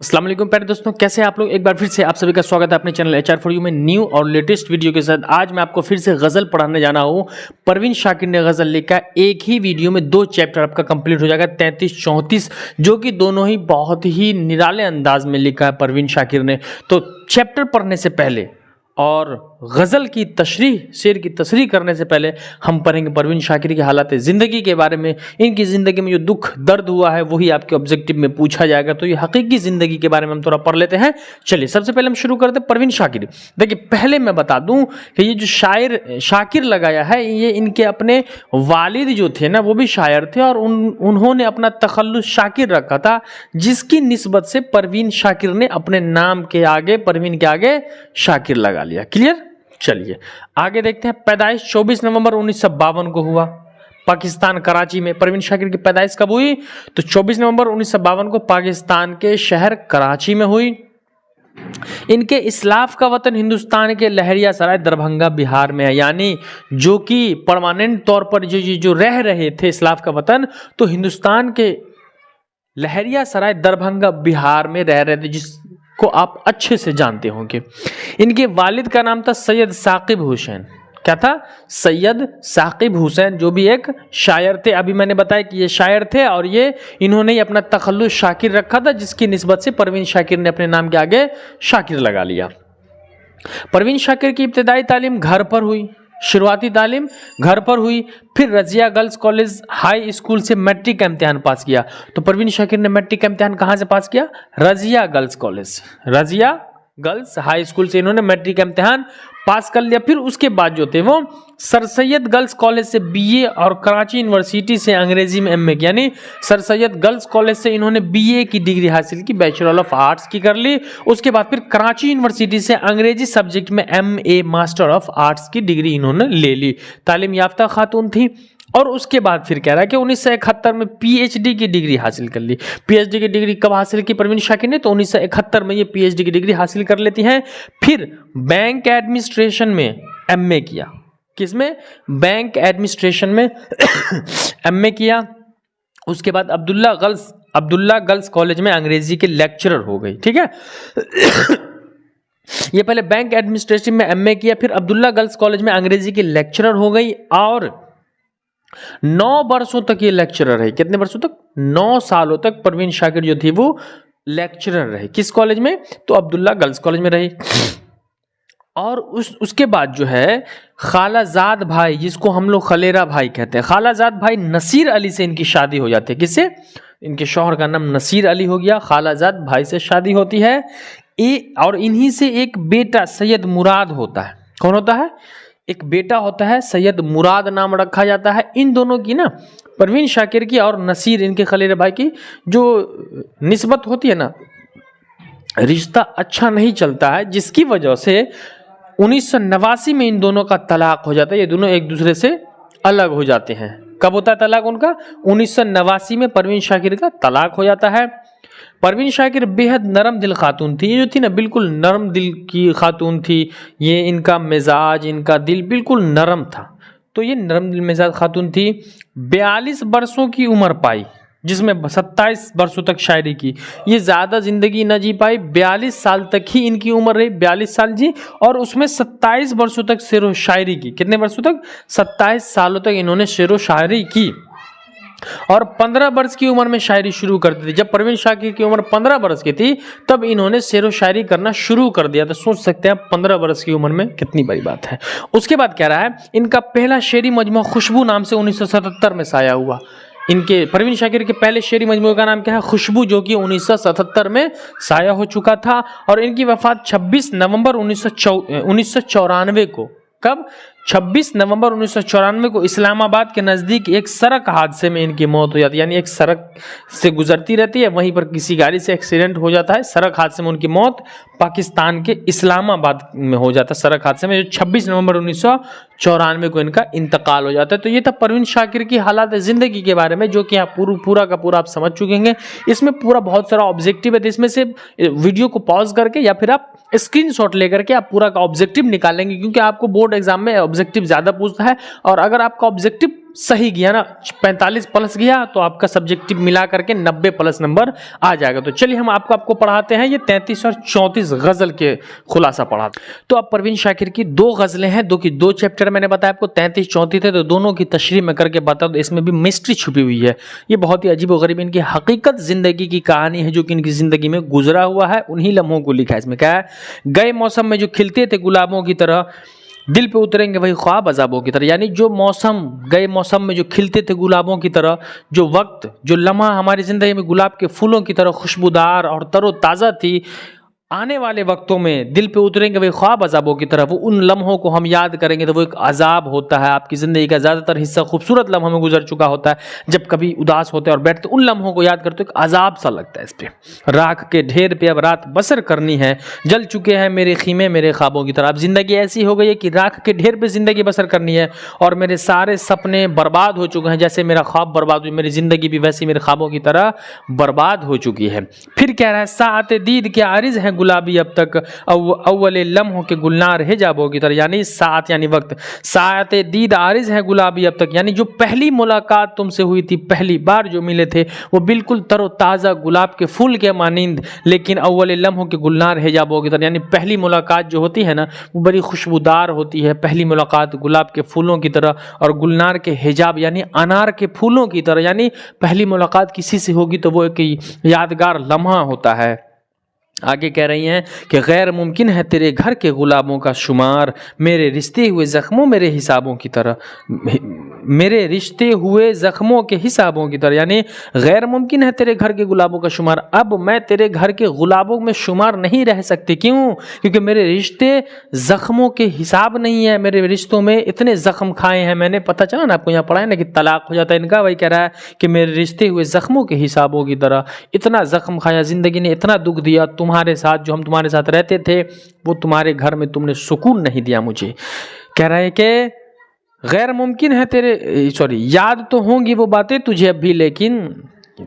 अस्सलाम वालेकुम प्यारे दोस्तों, कैसे हैं आप लोग। एक बार फिर से आप सभी का स्वागत है अपने चैनल HR4U में न्यू और लेटेस्ट वीडियो के साथ। आज मैं आपको फिर से गज़ल पढ़ाने जाना हूँ। परवीन शाकिर ने गज़ल लिखा, एक ही वीडियो में 2 चैप्टर आपका कंप्लीट हो जाएगा, 33-34, जो कि दोनों ही बहुत ही निराले अंदाज में लिखा है परवीन शाकिर ने। तो चैप्टर पढ़ने से पहले और गज़ल की तशरीह, शेर की तशरीह करने से पहले हम पढ़ेंगे परवीन शाकिर की हालात ज़िंदगी के बारे में। इनकी ज़िंदगी में जो दुख दर्द हुआ है वही आपके ऑब्जेक्टिव में पूछा जाएगा। तो ये हकीकी ज़िंदगी के बारे में हम थोड़ा पढ़ लेते हैं। चलिए सबसे पहले हम शुरू करते हैं परवीन शाकिर। देखिए पहले मैं बता दूं कि ये जो शायर शाकिर लगाया है, ये इनके अपने वालिद जो थे ना, वो भी शायर थे और उन्होंने अपना तखल्लुस शाकिर रखा था, जिसकी निस्बत से परवीन शाकिर ने अपने नाम के आगे, परवीन के आगे शाकिर लगा लिया। क्लियर। चलिए आगे देखते हैं। पैदाइश 24 नवंबर 1952 को हुआ पाकिस्तान कराची में। परवीन शाकिर की पैदाइश कब हुई? तो 24 नवंबर 1952 को पाकिस्तान के शहर कराची में हुई। इनके इस्लाफ का वतन हिंदुस्तान के लहरियासराय दरभंगा बिहार में है, यानी जो कि परमानेंट तौर पर जो रह रहे थे इस्लाफ का वतन, तो हिंदुस्तान के लहरियासराय दरभंगा बिहार में रह रहे थे, जिसको आप अच्छे से जानते होंगे। इनके वालिद का नाम था सैयद साकिब हुसैन। क्या था? सैयद साकिब हुसैन, जो भी एक शायर थे। अभी मैंने बताया कि ये शायर थे और ये इन्होंने ही अपना तखल्लुस शाकिर रखा था, जिसकी निस्बत से परवीन शाकिर ने अपने नाम के आगे शाकिर लगा लिया। परवीन शाकिर की इब्तिदाई तालीम घर पर हुई, शुरुआती तालीम घर पर हुई। फिर Razia girls college high school से मैट्रिक का इम्तिहान पास किया। तो परवीन शाकिर ने मैट्रिक का इम्तिहान कहाँ से पास किया? Razia girls college, Razia girls high school से इन्होंने मैट्रिक का इम्तिहान पास कर लिया। फिर उसके बाद जो थे वो सर सैयद गर्ल्स कॉलेज से BA और कराची यूनिवर्सिटी से अंग्रेजी में MA की, यानी सर सैयद गर्ल्स कॉलेज से इन्होंने BA की डिग्री हासिल की, बैचलर ऑफ आर्ट्स की कर ली। उसके बाद फिर कराची यूनिवर्सिटी से अंग्रेजी सब्जेक्ट में MA मास्टर ऑफ आर्ट्स की डिग्री इन्होंने ले ली। तालीम याफ्ता खातून थी। और उसके बाद फिर कह रहा है कि 1971 में PhD की डिग्री हासिल कर ली। PhD की डिग्री कब हासिल की परवीन शाकिर ने? तो 1971 में ये PhD की डिग्री हासिल कर लेती हैं। फिर बैंक एडमिनिस्ट्रेशन में MA किया। किसमें? बैंक एडमिनिस्ट्रेशन में MA किया। उसके बाद अब्दुल्ला गर्ल्स कॉलेज में अंग्रेजी के लेक्चरर हो गई। ठीक है। ये पहले बैंक एडमिनिस्ट्रेशन में MA किया, फिर अब्दुल्ला गर्ल्स कॉलेज में अंग्रेजी के लेक्चरर हो गई और 9 वर्षों तक ये लेक्चरर रहे। कितने वर्षों तक? 9 सालों तक परवीन शाकिर जो थी वो लेक्चरर रहे। किस कॉलेज में? तो अब्दुल्ला गर्ल्स कॉलेज में रही। और उसके बाद जो है खालाजाद भाई, जिसको हम लोग खलेरा भाई कहते हैं, खालाजाद भाई नसीर अली से इनकी शादी हो जाती है। किससे? इनके शौहर का नाम नसीर अली हो गया, खालाजाद भाई से शादी होती है। और इन्हीं से एक बेटा सैयद मुराद होता है। कौन होता है? एक बेटा होता है, सैयद मुराद नाम रखा जाता है। इन दोनों की ना, परवीन शाकिर की और नसीर इनके खलील भाई की जो निस्बत होती है ना, रिश्ता अच्छा नहीं चलता है, जिसकी वजह से 1989 में इन दोनों का तलाक हो जाता है। ये दोनों एक दूसरे से अलग हो जाते हैं। कब होता है तलाक उनका? 1989 में परवीन शाकिर का तलाक हो जाता है। परवीन शाकिर बेहद नरम दिल खातून थी। ये जो थी ना, बिल्कुल नरम दिल की खातून थी। ये इनका मिजाज, इनका दिल बिल्कुल नरम था। तो ये नरम दिल मिजाज खातून थी। 42 वर्षों की उम्र पाई, जिसमें 27 वर्षों तक शायरी की। ये ज़्यादा ज़िंदगी न जी पाई, 42 साल तक ही इनकी उम्र रही, 42 साल जी। और उसमें 27 वर्षों तक शेरो शायरी की। कितने वर्षों तक? 27 सालों तक इन्होंने शेरो शायरी की। और 15 वर्ष की उम्र में शायरी शुरू कर दी थी। जब परवीन शाकिर की उम्र 15 वर्ष की थी, तब इन्होंने शेरो शायरी करना शुरू कर दिया। तो सोच सकते हैं 15 वर्ष की उम्र में कितनी बड़ी बात है। उसके बाद कह रहा है इनका पहला शेरी मजमू खुशबू नाम से 1977 में साया हुआ। इनके परवीन शाकिर के पहले शेरी मजमू का नाम क्या है? खुशबू, जो कि 1977 में साया हो चुका था। और इनकी वफात 26 नवंबर 1994 को। कब? 26 नवंबर 1994 को इस्लामाबाद के नज़दीक एक सड़क हादसे में इनकी मौत हो जाती है। यानी एक सड़क से गुजरती रहती है, वहीं पर किसी गाड़ी से एक्सीडेंट हो जाता है, सड़क हादसे में उनकी मौत पाकिस्तान के इस्लामाबाद में हो जाता है। सड़क हादसे में जो 26 नवंबर 1994 को इनका इंतकाल हो जाता है। तो ये था परवीन शाकिर की हालात ज़िंदगी के बारे में, जो कि आप पूरा का पूरा आप समझ चुके हैं। इसमें पूरा बहुत सारा ऑब्जेक्टिव है, तो इसमें से वीडियो को पॉज करके या फिर आप स्क्रीनशॉट लेकर के आप पूरा का ऑब्जेक्टिव निकालेंगे, क्योंकि आपको बोर्ड एग्जाम में ऑब्जेक्टिव ज़्यादा पूछता है। और अगर आपका ऑब्जेक्टिव सही गया ना, 45 प्लस गया तो आपका सब्जेक्टिव मिला करके 90 प्लस नंबर आ जाएगा। तो चलिए हम आपको पढ़ाते हैं ये 33 और 34 गजल के खुलासा पढ़ाते हैं। तो अब परवीन शाकिर की 2 गजलें हैं, दो चैप्टर मैंने बताया आपको, 33 34 थे, तो दोनों की तशरीह में करके बता दो। इसमें भी मिस्ट्री छुपी हुई है, ये बहुत ही अजीब व गरीब इनकी हकीकत जिंदगी की कहानी है जो कि इनकी जिंदगी में गुजरा हुआ है, उन्हीं लम्हों को लिखा है। इसमें क्या है, गए मौसम में जो खिलते थे गुलाबों की तरह दिल पे उतरेंगे वही ख्वाब अजाबों की तरह। यानी जो मौसम, गए मौसम में जो खिलते थे गुलाबों की तरह, जो वक्त, जो लम्हा हमारी जिंदगी में गुलाब के फूलों की तरह खुशबूदार और तरोताज़ा थी, आने वाले वक्तों में दिल पे उतरेंगे वही ख्वाब अजाबों की तरह। वो उन लम्हों को हम याद करेंगे तो वो एक अजाब होता है। आपकी ज़िंदगी का ज़्यादातर हिस्सा खूबसूरत लम्हों में गुजर चुका होता है, जब कभी उदास होते हैं और बैठते उन लम्हों को याद करते एक अजाब सा लगता है। इस पर राख के ढेर पे अब रात बसर करनी है, जल चुके हैं मेरे खीमे मेरे ख्वाबों की तरह। अब ज़िंदगी ऐसी हो गई है कि राख के ढेर पर ज़िंदगी बसर करनी है और मेरे सारे सपने बर्बाद हो चुके हैं। जैसे मेरा ख्वाब बर्बाद हुई, मेरी ज़िंदगी भी वैसी मेरे ख्वाबों की तरह बर्बाद हो चुकी है। फिर कह रहा है, साते दीद के आरिज हैं गुलाबी अब तक, अव्वले लम्हों के गुलनार हिजाबों की तरह। यानी सात यानी वक्त, साते दीद आरिज है गुलाबी अब तक, यानी जो पहली मुलाकात तुमसे हुई थी, पहली बार जो मिले थे, वो बिल्कुल तरोताज़ा गुलाब के फूल के मानिंद, लेकिन अव्वले लम्हों के गुलनार हिजाबों की तरह। यानी पहली मुलाकात जो होती है ना, वो बड़ी खुशबूदार होती है, पहली मुलाकात गुलाब के फूलों की तरह, और गुलनार के हिजाब यानी अनार के फूलों की तरह। यानी पहली मुलाकात किसी से होगी तो वो एक यादगार लम्हा होता है। आगे कह रही हैं कि गैर मुमकिन है तेरे घर के गुलाबों का शुमार, मेरे रिश्ते हुए ज़ख्मों मेरे हिसाबों की तरह, मेरे रिश्ते हुए ज़ख्मों के हिसाबों की तरह। यानी गैर मुमकिन है तेरे घर के गुलाबों का शुमार, अब मैं तेरे घर के गुलाबों में शुमार नहीं रह सकती। क्यों? क्योंकि मेरे रिश्ते ज़ख्मों के हिसाब नहीं है, मेरे रिश्तों में इतने ज़ख्म खाए हैं मैंने। पता चला ना आपको, यहाँ पढ़ा है ना कि तलाक हो जाता है इनका, वही कह रहा है कि मेरे रिश्ते हुए ज़ख्मों के हिसाबों की तरह। इतना ज़ख्म खाया, ज़िंदगी ने इतना दुख दिया, तुम्हारे साथ जो हम तुम्हारे साथ रहते थे वो तुम्हारे घर में तुमने सुकून नहीं दिया मुझे। कह रहा है कि गैर मुमकिन है तेरे, याद तो होंगी वो बातें तुझे अब भी, लेकिन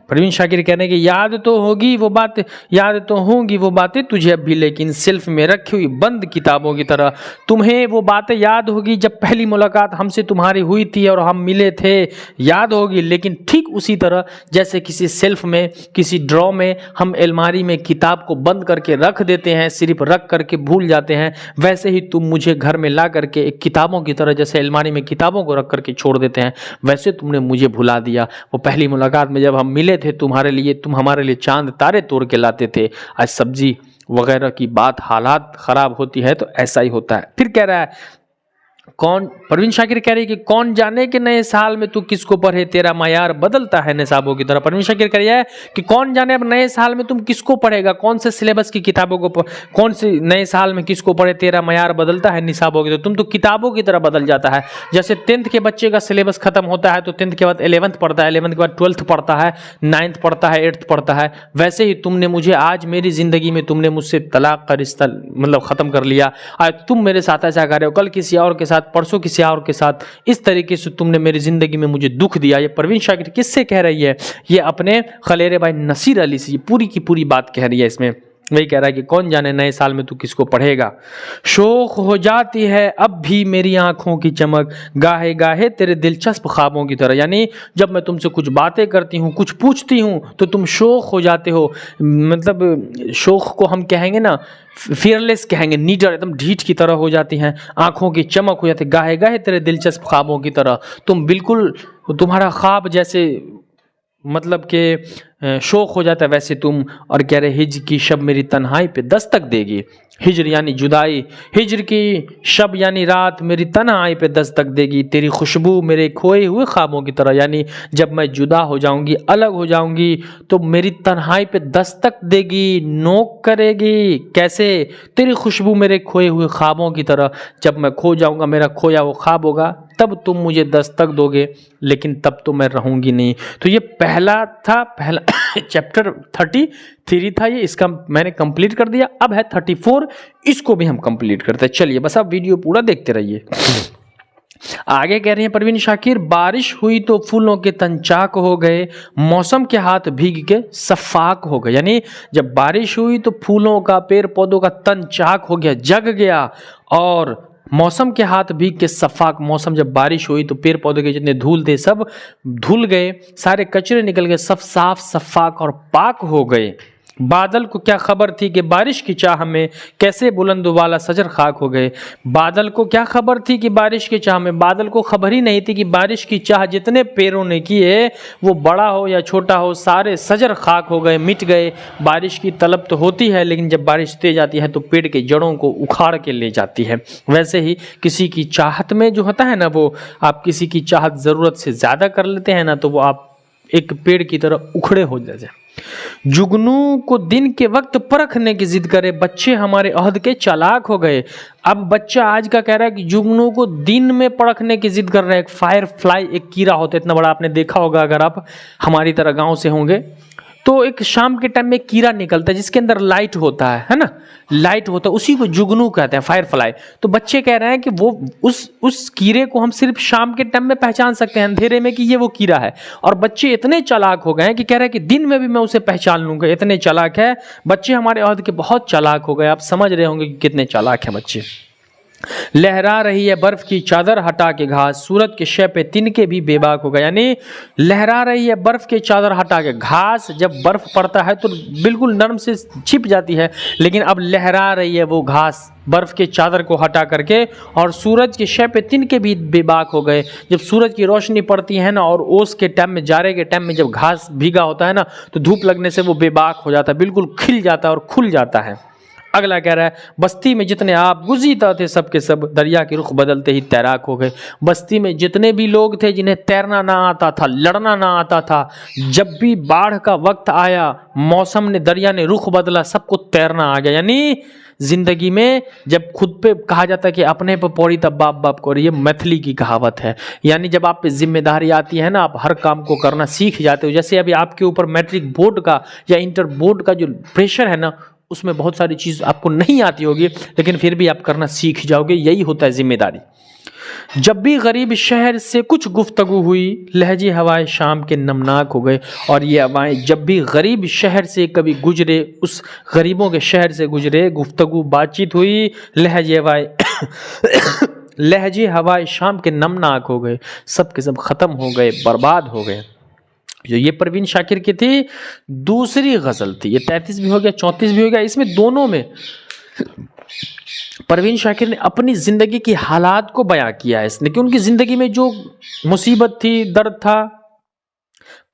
परवीन शाकिर कहने की याद तो होगी वो बात, याद तो होंगी वो बातें तुझे अब भी, लेकिन सेल्फ में रखी हुई बंद किताबों की तरह। तुम्हें वो बातें याद होगी जब पहली मुलाकात हमसे तुम्हारी हुई थी और हम मिले थे, याद होगी, लेकिन ठीक उसी तरह जैसे किसी सेल्फ में, किसी ड्रॉ में हम अलमारी में किताब को बंद करके रख देते हैं, सिर्फ रख करके भूल जाते हैं, वैसे ही तुम मुझे घर में ला करके एक किताबों की तरह, जैसे अलमारी में किताबों को रख करके छोड़ देते हैं, वैसे तुमने मुझे भुला दिया। वो पहली मुलाकात में जब हम मिले थे तुम्हारे लिए, तुम हमारे लिए चांद तारे तोड़ के लाते थे, आज सब्जी वगैरह की बात, हालात खराब होती है तो ऐसा ही होता है। फिर कह रहा है कौन, परवीन शाकिर कह रही है कि कौन जाने कि नए साल में तू किसको पढ़े, तेरा मायार बदलता है निसाबों की तरह। परवीन शाकिर कह रही है कि कौन जाने अब नए साल में तुम किसको पढ़ेगा, कौन से सिलेबस की किताबों को, कौन से नए साल में किसको पढ़े, तेरा मायार बदलता है निसाबों की तरह। तुम तो किताबों की तरह बदल जाता है। जैसे 10th के बच्चे का सिलेबस खत्म होता है तो 10th के बाद 11th पढ़ता है, 11th के बाद 12th पढ़ता है, 9th पढ़ता है, 8th पढ़ता है, वैसे ही तुमने मुझे आज मेरी जिंदगी में तुमने मुझसे तलाक का रिश्ता मतलब खत्म कर लिया। आज तुम मेरे साथ ऐसा कर रहे हो, कल किसी और के साथ, परसों किसी और के साथ, इस तरीके से तुमने मेरी जिंदगी में मुझे दुख दिया। ये परवीन शाकिर किससे कह रही है? ये अपने खलेरे भाई नसीर अली से पूरी की पूरी बात कह रही है। इसमें वही कह रहा है कि कौन जाने नए साल में तू किसको पढ़ेगा। शोक हो जाती है अब भी मेरी आंखों की चमक, गाहे गाहे तेरे दिलचस्प ख्वाबों की तरह। यानी जब मैं तुमसे कुछ बातें करती हूँ, कुछ पूछती हूँ तो तुम शोक हो जाते हो। मतलब शोक को हम कहेंगे ना, फियरलेस कहेंगे, नीडर, एकदम ढीठ की तरह हो जाती हैं, आंखों की चमक हो जाती है, गाहे गाहे तेरे दिलचस्प ख्वाबों की तरह। तुम बिल्कुल, तुम्हारा ख्वाब जैसे मतलब कि शौक हो जाता है वैसे तुम। और कह रहे हिज्र की शब मेरी तन्हाई पे दस्तक देगी। हिज्र यानी जुदाई, हिज्र की शब यानी रात मेरी तन्हाई पे दस्तक देगी, तेरी खुशबू मेरे खोए हुए ख्वाबों की तरह। यानी जब मैं जुदा हो जाऊंगी, अलग हो जाऊंगी तो मेरी तन्हाई पे दस्तक देगी, नोक करेगी। कैसे? तेरी खुशबू मेरे खोए हुए ख्वाबों की तरह। जब मैं खो जाऊंगा, मेरा खोया वो ख्वाब होगा, तब तुम मुझे दस्तक दोगे, लेकिन तब तो मैं रहूंगी नहीं। तो ये पहला था, पहला चैप्टर 33 था ये, इसका मैंने कंप्लीट कर दिया। अब है 34, इसको भी हम कंप्लीट करते हैं। चलिए बस आप वीडियो पूरा देखते रहिए। आगे कह रही हैं परवीन शाकिर, बारिश हुई तो फूलों के तनचाक हो गए, मौसम के हाथ भीग के सफाक हो गए। यानी जब बारिश हुई तो फूलों का, पेड़ पौधों का तन चाक हो गया, जग गया, और मौसम के हाथ भीग के सफाक, मौसम जब बारिश हुई तो पेड़ पौधे के जितने धूल थे सब धुल गए, सारे कचरे निकल गए, सब साफ सफाक और पाक हो गए। बादल को क्या खबर थी कि बारिश की चाह में कैसे बुलंद वाला सजर खाक हो गए। बादल को क्या खबर थी कि बारिश की चाह में, बादल को खबर ही नहीं थी कि बारिश की चाह जितने पेड़ों ने किए वो बड़ा हो या छोटा हो सारे सजर खाक हो गए, मिट गए। बारिश की तलब तो होती है लेकिन जब बारिश तेज आती है तो पेड़ के जड़ों को उखाड़ के ले जाती है। वैसे ही किसी की चाहत में जो होता है ना, वो आप किसी की चाहत ज़रूरत से ज़्यादा कर लेते हैं ना, तो वो आप एक पेड़ की तरह उखड़े हो जाते हैं। जुगनू को दिन के वक्त परखने की जिद करे, बच्चे हमारे अहद के चालाक हो गए। अब बच्चा आज का कह रहा है कि जुगनू को दिन में परखने की जिद कर रहे हैं। एक फायर फ्लाई, एक कीड़ा होता है इतना बड़ा, आपने देखा होगा अगर आप हमारी तरह गांव से होंगे तो एक शाम के टाइम में कीड़ा निकलता है जिसके अंदर लाइट होता है ना, लाइट होता है, उसी को जुगनू कहते हैं, फायर फ्लाई। तो बच्चे कह रहे हैं कि वो उस कीड़े को हम सिर्फ शाम के टाइम में पहचान सकते हैं अंधेरे में कि ये वो कीड़ा है। और बच्चे इतने चालाक हो गए हैं कि कह रहे हैं कि दिन में भी मैं उसे पहचान लूंगा, इतने चालाक है बच्चे हमारे अहद के, बहुत चालाक हो गए। आप समझ रहे होंगे कि कितने चालाक हैं बच्चे। लहरा रही है बर्फ की चादर हटा के घास, सूरज के शय पे तिनके भी बेबाक हो गए। यानी लहरा रही है बर्फ की चादर हटा के घास, जब बर्फ पड़ता है तो बिल्कुल नरम से छिप जाती है, लेकिन अब लहरा रही है वो घास बर्फ के चादर को हटा करके, और सूरज के शय पे तिनके भी बेबाक हो गए। जब सूरज की रोशनी पड़ती है ना, और ओस के टाइम में, जाड़े के टाइम में जब घास भीगा होता है ना, तो धूप लगने से वो बेबाक हो जाता है, बिल्कुल खिल जाता है और खुल जाता है। अगला कह रहा है बस्ती में जितने आप गुजीता थे सबके सब दरिया की रुख बदलते ही तैराक हो गए। बस्ती में जितने भी लोग थे जिन्हें तैरना ना आता था, लड़ना ना आता था, जब भी बाढ़ का वक्त आया मौसम ने, दरिया ने रुख बदला, सबको तैरना आ गया। यानी जिंदगी में जब खुद पे कहा जाता है कि अपने पे पौड़ी तब बाप बाप को, ये मैथिली की कहावत है। यानी जब आप पे जिम्मेदारी आती है ना, आप हर काम को करना सीख जाते हो। जैसे अभी आपके ऊपर मैट्रिक बोर्ड का या इंटर बोर्ड का जो प्रेशर है ना, उसमें बहुत सारी चीज़ आपको नहीं आती होगी लेकिन फिर भी आप करना सीख जाओगे, यही होता है जिम्मेदारी। जब भी गरीब शहर से कुछ गुफ्तगू हुई, लहजे हवाएं शाम के नमनाक हो गए। और ये हवाएं जब भी गरीब शहर से कभी गुजरे, उस गरीबों के शहर से गुजरे, गुफ्तगू बातचीत हुई, लहजे हवाएं लहजे हवाएं शाम के नमनाक हो गए, सब के सब खत्म हो गए, बर्बाद हो गए। जो ये परवीन शाकिर की थी दूसरी गजल थी, ये 33 भी हो गया 34 भी हो गया। इसमें दोनों में परवीन शाकिर ने अपनी जिंदगी की हालात को बयां किया है इसने, कि उनकी जिंदगी में जो मुसीबत थी, दर्द था,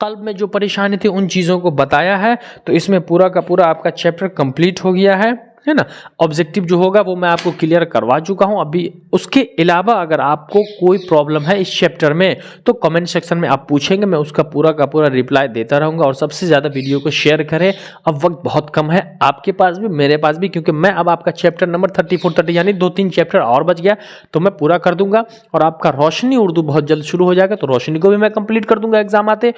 कल्ब में जो परेशानी थी, उन चीज़ों को बताया है। तो इसमें पूरा का पूरा आपका चैप्टर कंप्लीट हो गया है ना। ऑब्जेक्टिव जो होगा वो मैं आपको क्लियर करवा चुका हूं अभी। उसके अलावा अगर आपको कोई प्रॉब्लम है इस चैप्टर में तो कमेंट सेक्शन में आप पूछेंगे, मैं उसका पूरा का पूरा रिप्लाई देता रहूंगा। और सबसे ज़्यादा वीडियो को शेयर करें। अब वक्त बहुत कम है आपके पास भी, मेरे पास भी, क्योंकि मैं अब आपका चैप्टर नंबर 34 यानी 2-3 चैप्टर और बच गया तो मैं पूरा कर दूंगा। और आपका रोशनी उर्दू बहुत जल्द शुरू हो जाएगा, तो रोशनी को भी मैं कंप्लीट कर दूंगा एग्जाम आते।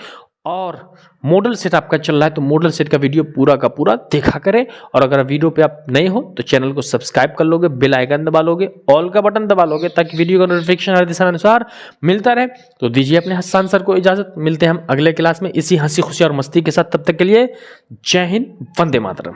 और मॉडल सेट आपका चल रहा है तो मॉडल सेट का वीडियो पूरा का पूरा देखा करें। और अगर वीडियो पे आप नए हो तो चैनल को सब्सक्राइब कर लोगे, बेल आइकन दबा लोगे, ऑल का बटन दबा लोगे, ताकि वीडियो का नोटिफिकेशन हर दिशा अनुसार मिलता रहे। तो दीजिए अपने हसन सर को इजाजत, मिलते हैं हम अगले क्लास में इसी हंसी खुशी और मस्ती के साथ। तब तक के लिए जय हिंद, वंदे मातरम।